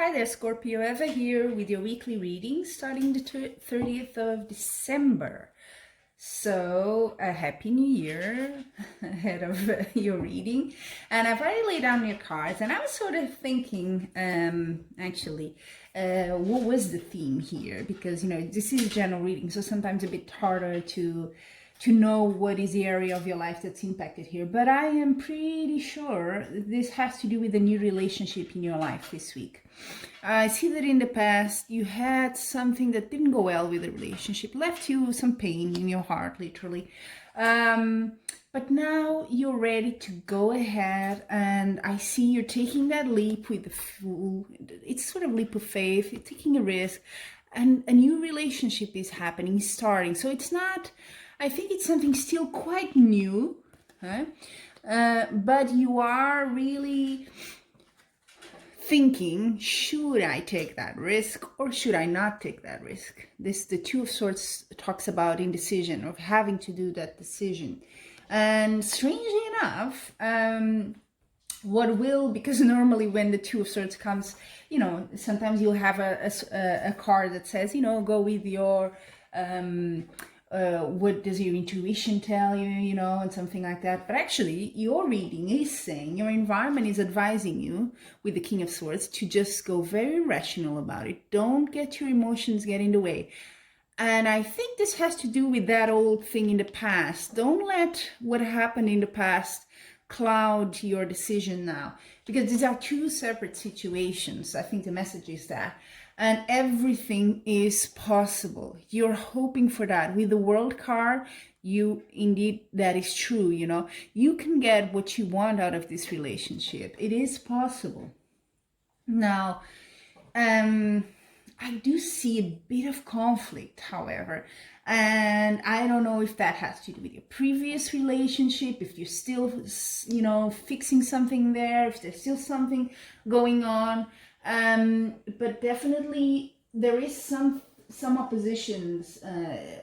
Hi there, Scorpio. Eva here with your weekly reading starting the 30th of December. So, a happy new year ahead of your reading. And I've already laid down your cards, and I was sort of thinking, what was the theme here? Because, this is a general reading, so sometimes a bit harder to know what is the area of your life that's impacted here. But I am pretty sure this has to do with a new relationship in your life this week. I see that in the past you had something that didn't go well with the relationship, left you some pain in your heart, literally. But now you're ready to go ahead, and I see you're taking that leap with the full, it's sort of leap of faith, you're taking a risk, and a new relationship is happening, starting. So it's not, I think it's something still quite new, huh? But you are really thinking, should I take that risk or should I not take that risk? The Two of Swords talks about indecision, of having to do that decision. And strangely enough, because normally when the Two of Swords comes, sometimes you'll have a card that says, go with your what does your intuition tell you, and something like that. But actually, your reading is saying, your environment is advising you with the King of Swords to just go very rational about it. Don't get your emotions get in the way. And I think this has to do with that old thing in the past. Don't let what happened in the past cloud your decision now, because these are two separate situations. I think the message is that. And everything is possible. You're hoping for that. With the World card, that is true, You can get what you want out of this relationship. It is possible. Now, I do see a bit of conflict, however, and I don't know if that has to do with your previous relationship, if you're still, fixing something there, if there's still something going on. But definitely there is some oppositions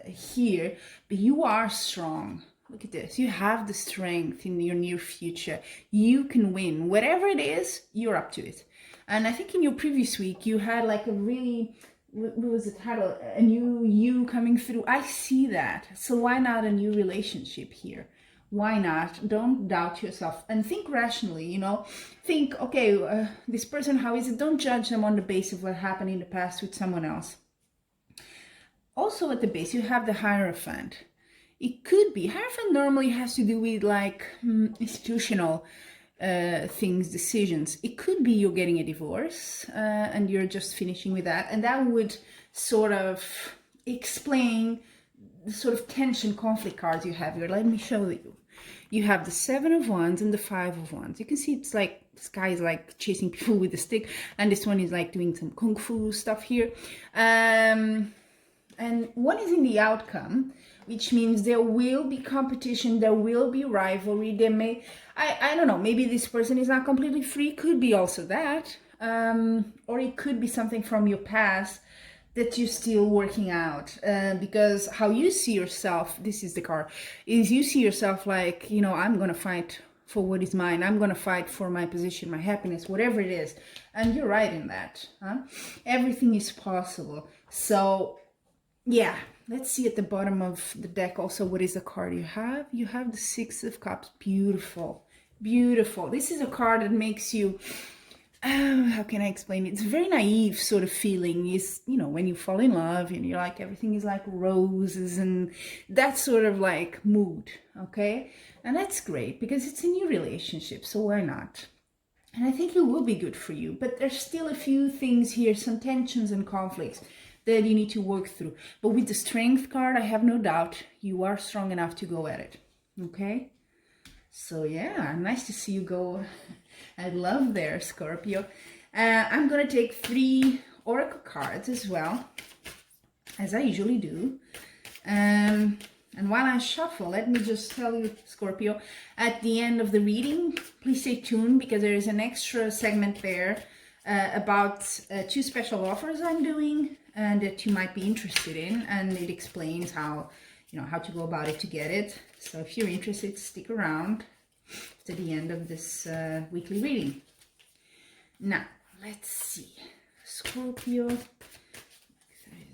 here, but you are strong. Look at this. You have the strength in your near future. You can win. Whatever it is, you're up to it. And I think in your previous week, you had like a really, what was the title? A new you coming through. I see that. So why not a new relationship here? Why not? Don't doubt yourself and think rationally, Think, okay, this person, how is it? Don't judge them on the basis of what happened in the past with someone else. Also at the base, you have the Hierophant. It could be, Hierophant normally has to do with like institutional things, decisions. It could be you're getting a divorce and you're just finishing with that. And that would sort of explain the sort of tension, conflict cards you have here. Let me show you. You have the Seven of Wands and the Five of Wands. You can see it's like this guy is like chasing people with a stick, and this one is like doing some kung fu stuff here. And one is in the outcome, which means there will be competition, there will be rivalry. There may, I don't know, maybe this person is not completely free. Could be also that, or it could be something from your past that you're still working out, because how you see yourself, this is the card, is you see yourself like, I'm going to fight for what is mine. I'm going to fight for my position, my happiness, whatever it is. And you're right in that. Huh? Everything is possible. So, yeah, let's see at the bottom of the deck also what is the card you have. You have the Six of Cups. Beautiful. Beautiful. This is a card that makes you... how can I explain it? It's a very naive sort of feeling. Is when you fall in love and you're like, everything is like roses and that sort of like mood, okay? And that's great because it's a new relationship, so why not? And I think it will be good for you, but there's still a few things here, some tensions and conflicts that you need to work through. But with the Strength card, I have no doubt you are strong enough to go at it, okay? So yeah, nice to see you go. I love there, Scorpio. I'm going to take 3 oracle cards as well, as I usually do. And while I shuffle, let me just tell you, Scorpio, at the end of the reading, please stay tuned because there is an extra segment there about 2 special offers I'm doing and that you might be interested in. And it explains how to go about it to get it. So if you're interested, stick around to the end of this weekly reading. Now, let's see. Scorpio, 3rd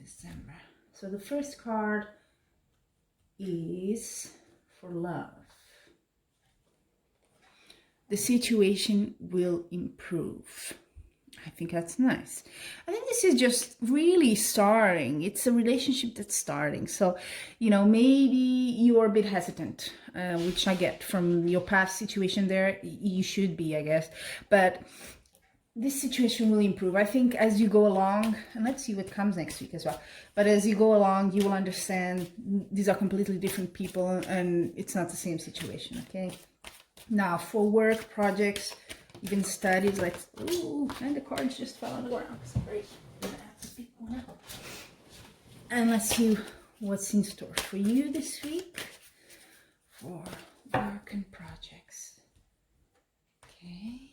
December. So the first card is for love. The situation will improve. I think that's nice. I think this is just really starting. It's a relationship that's starting. So, you know, maybe you're a bit hesitant, which I get from your past situation there. You should be, I guess. But this situation will improve. I think as you go along, and let's see what comes next week as well. But as you go along, you will understand these are completely different people and it's not the same situation, okay? Now, for work, projects, even studies, like, ooh, and the cards just fell on the ground. Sorry, I'm gonna have to pick one up. And let's see what's in store for you this week for work and projects. Okay.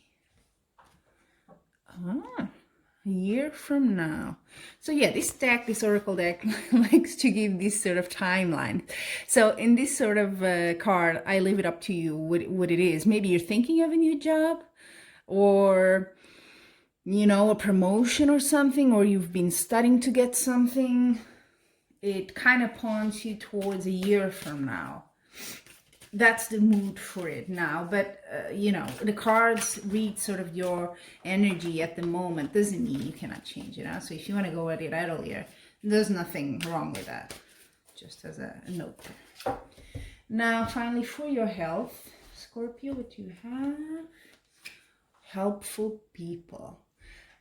A year from now. So yeah, this deck, this oracle deck, likes to give this sort of timeline. So in this sort of card, I leave it up to you what it is. Maybe you're thinking of a new job, or, you know, a promotion or something, or you've been studying to get something. It kind of points you towards a year from now. That's the mood for it now. But you know, the cards read sort of your energy at the moment. Doesn't mean you cannot change it. So if you want to go at it earlier, there's nothing wrong with that, just as a note. Now finally, for your health, Scorpio, what you have? Helpful people.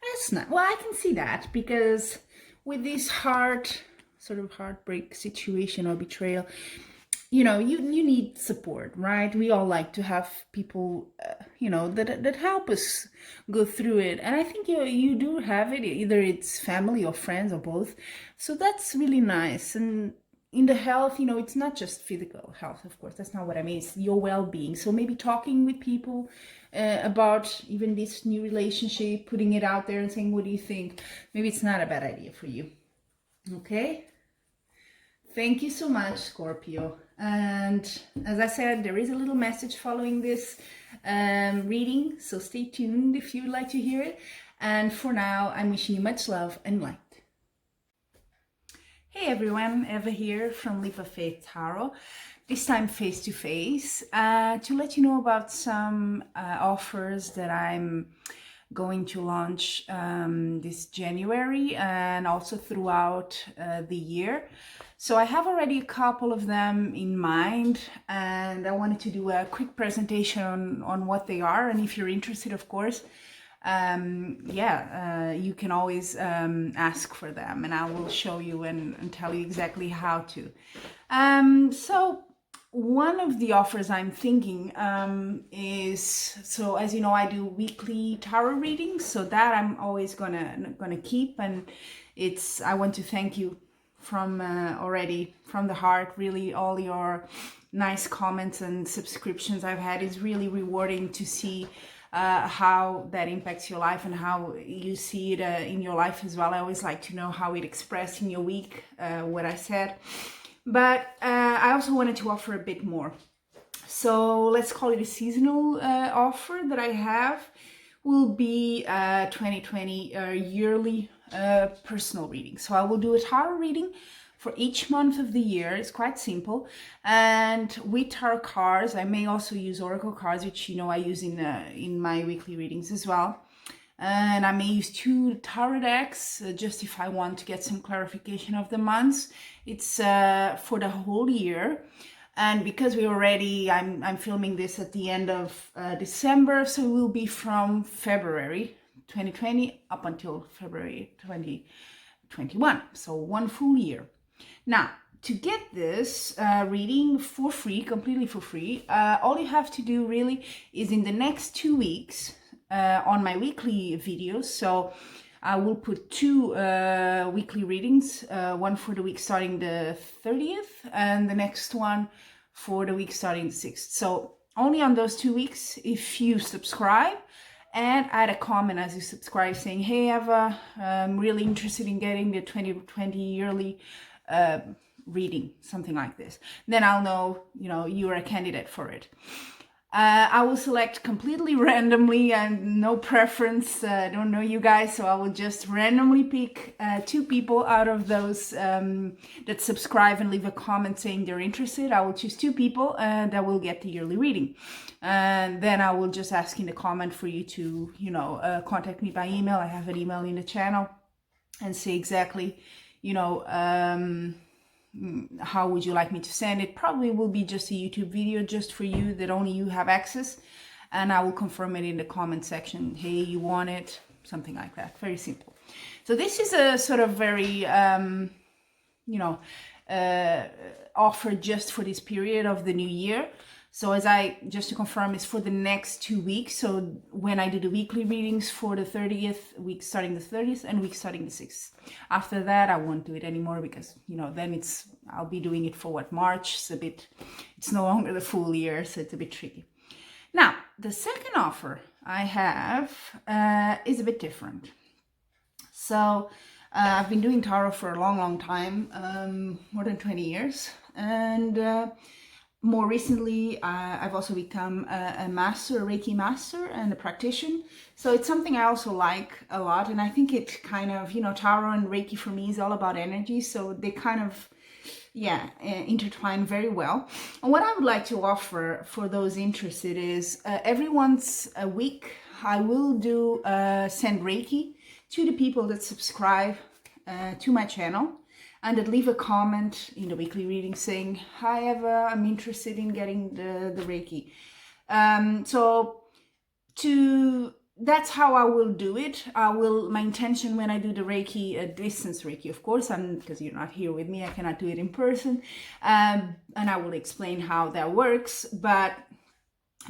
That's not, well, I can see that, because with this sort of heartbreak situation or betrayal, you know, you need support, right? We all like to have people, you know, that help us go through it. And I think you do have it, either it's family or friends or both. So that's really nice. And in the health, you know, it's not just physical health, of course, that's not what I mean. It's your well-being. So maybe talking with people about even this new relationship, putting it out there and saying, what do you think? Maybe it's not a bad idea for you. Okay? Thank you so much, Scorpio. And as I said, there is a little message following this reading, so stay tuned if you would like to hear it. And for now, I'm wishing you much love and light. Hey everyone, Eva here from Leap of Faith Tarot, this time face to face, to let you know about some offers that I'm going to launch this January and also throughout the year. So I have already a couple of them in mind, and I wanted to do a quick presentation on what they are. And if you're interested, of course, you can always ask for them, and I will show you and tell you exactly how to. So one of the offers I'm thinking is, so as you know, I do weekly tarot readings, so that I'm always gonna keep, and I want to thank you from already from the heart. Really, all your nice comments and subscriptions I've had is really rewarding to see how that impacts your life and how you see it in your life as well. I always like to know how it expressed in your week, what I said. But I also wanted to offer a bit more. So let's call it a seasonal offer that I have. Will be 2020 yearly personal reading. So I will do a tarot reading for each month of the year. It's quite simple. And with tarot cards, I may also use oracle cards, which, you know, I use in my weekly readings as well. And I may use 2 tarot decks just if I want to get some clarification of the months. It's for the whole year. And because I'm filming this at the end of December, so it will be from February 2020 up until February 2021. So 1 full year. Now, to get this reading for free, completely for free, all you have to do really is in the next 2 weeks on my weekly videos. So I will put 2 weekly readings, one for the week starting the 30th and the next one for the week starting the 6th. So only on those 2 weeks, if you subscribe and add a comment as you subscribe saying, hey Eva, I'm really interested in getting the 2020 yearly reading, something like this, then I'll know, you know, you're a candidate for it. I will select completely randomly and no preference. I don't know you guys, so I will just randomly pick 2 people out of those that subscribe and leave a comment saying they're interested. I will choose 2 people that will get the yearly reading. And then I will just ask in the comment for you to, contact me by email. I have an email in the channel, and say exactly, how would you like me to send it. Probably will be just a YouTube video just for you, that only you have access, and I will confirm it in the comment section. Hey, you want it? Something like that. Very simple. So this is a sort of very offer just for this period of the new year. So just to confirm, is for the next 2 weeks. So when I do the weekly readings for the 30th, week starting the 30th and week starting the 6th. After that, I won't do it anymore because, then I'll be doing it for March. It's no longer the full year, so it's a bit tricky. Now, the second offer I have is a bit different. So I've been doing tarot for a long, long time, more than 20 years. And more recently, I've also become a master, a Reiki master and a practitioner. So it's something I also like a lot. And I think it kind of, tarot and Reiki for me is all about energy. So they kind of, intertwine very well. And what I would like to offer for those interested is every once a week, I will send Reiki to the people that subscribe to my channel, and that leave a comment in the weekly reading saying, hi Eva, I'm interested in getting the Reiki. That's how I will do it. My intention when I do the Reiki, distance Reiki, of course, because you're not here with me, I cannot do it in person. And I will explain how that works. But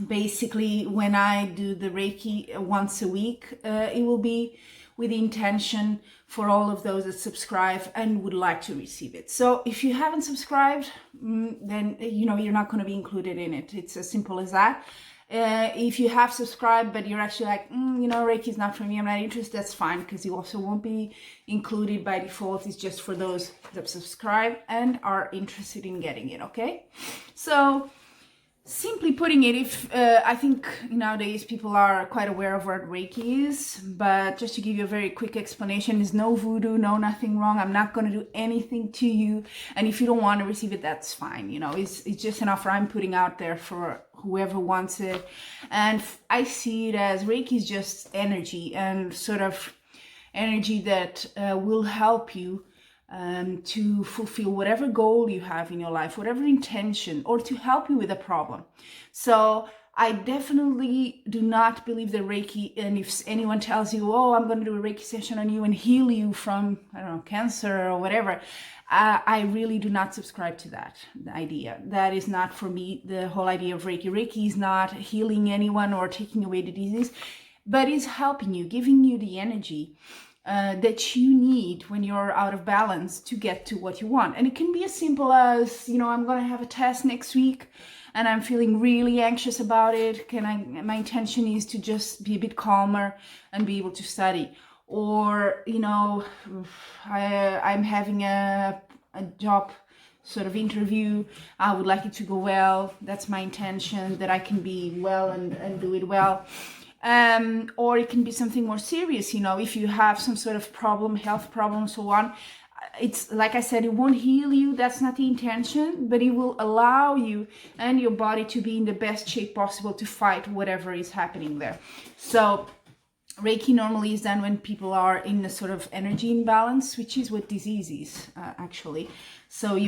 basically, when I do the Reiki once a week, it will be with the intention for all of those that subscribe and would like to receive it. So if you haven't subscribed, then you're not going to be included in it. It's as simple as that. If you have subscribed but you're actually like, Reiki is not for me, I'm not interested, that's fine, because you also won't be included by default. It's just for those that subscribe and are interested in getting it. Okay, so simply putting it, if I think nowadays people are quite aware of what Reiki is, but just to give you a very quick explanation, there's no voodoo, nothing wrong. I'm not going to do anything to you, and if you don't want to receive it, that's fine. It's just an offer I'm putting out there for whoever wants it. And I see it as Reiki is just energy, and sort of energy that will help you to fulfill whatever goal you have in your life, whatever intention, or to help you with a problem. So I definitely do not believe that Reiki, and if anyone tells you, oh, I'm going to do a Reiki session on you and heal you from, cancer or whatever, I really do not subscribe to that idea. That is not for me the whole idea of Reiki. Reiki is not healing anyone or taking away the disease, but is helping you, giving you the energy that you need when you're out of balance to get to what you want. And it can be as simple as, I'm going to have a test next week and I'm feeling really anxious about it. My intention is to just be a bit calmer and be able to study. Or, I'm having a job sort of interview. I would like it to go well. That's my intention, that I can be well and do it well. Or it can be something more serious, if you have some sort of problem, health problem, so on. It's like I said, it won't heal you. That's not the intention, but it will allow you and your body to be in the best shape possible to fight whatever is happening there. So Reiki normally is done when people are in a sort of energy imbalance, which is what disease is, actually. So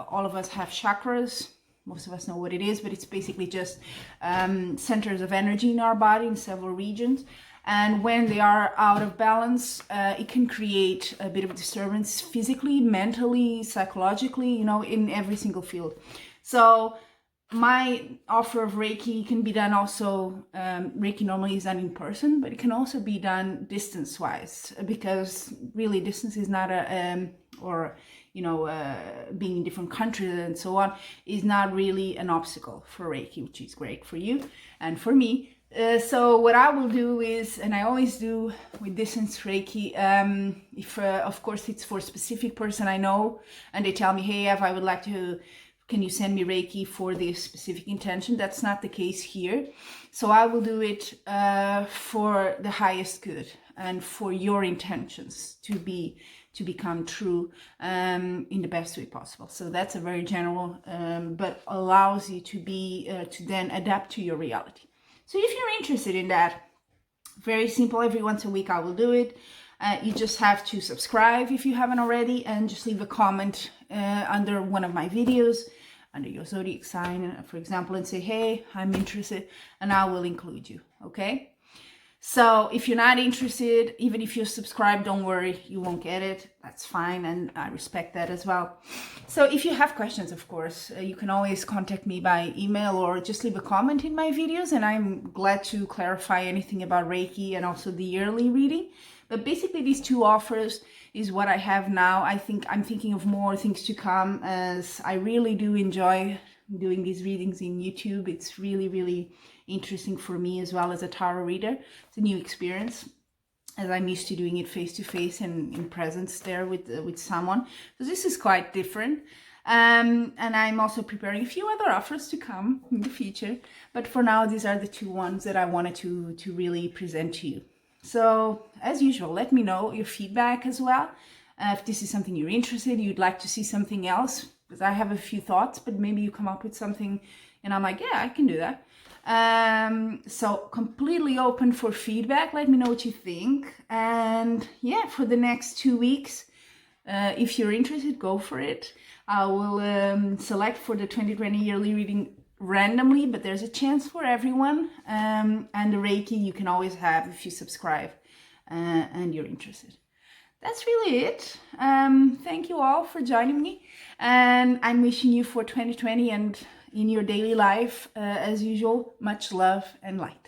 all of us have chakras. Most of us know what it is, but it's basically just centers of energy in our body in several regions. And when they are out of balance, it can create a bit of disturbance physically, mentally, psychologically, in every single field. So my offer of Reiki can be done also, Reiki normally is done in person, but it can also be done distance-wise, because really distance is not being in different countries and so on is not really an obstacle for Reiki, which is great for you and for me. So what I will do is, and I always do with distance Reiki, if of course it's for a specific person I know and they tell me, hey Ev, I would like to can you send me Reiki for this specific intention? That's not the case here. So I will do it for the highest good and for your intentions to become true in the best way possible. So that's a very general, but allows you to then adapt to your reality. So if you're interested in that, very simple, every once a week I will do it. You just have to subscribe if you haven't already, and just leave a comment under one of my videos, under your zodiac sign, for example, and say, hey, I'm interested, and I will include you, okay? So if you're not interested, even if you're subscribed, don't worry, you won't get it. That's fine, and I respect that as well. So if you have questions, of course, you can always contact me by email or just leave a comment in my videos, and I'm glad to clarify anything about Reiki and also the yearly reading. But basically these two offers is what I have now. I'm thinking of more things to come, as I really do enjoy doing these readings in YouTube. It's really, really interesting for me as well as a tarot reader. It's a new experience, as I'm used to doing it face to face and in presence there with someone. So this is quite different. And I'm also preparing a few other offers to come in the future. But for now, these are the two ones that I wanted to really present to you. So as usual, let me know your feedback as well. If this is something you're interested in, you'd like to see something else, because I have a few thoughts, but maybe you come up with something and I'm like, yeah, I can do that. So completely open for feedback. Let me know what you think. And yeah, for the next 2 weeks, if you're interested, go for it. I will select for the 2020 yearly reading randomly, but there's a chance for everyone. And the Reiki you can always have if you subscribe and you're interested. That's really it. Thank you all for joining me, and I'm wishing you for 2020 and in your daily life, as usual, much love and light.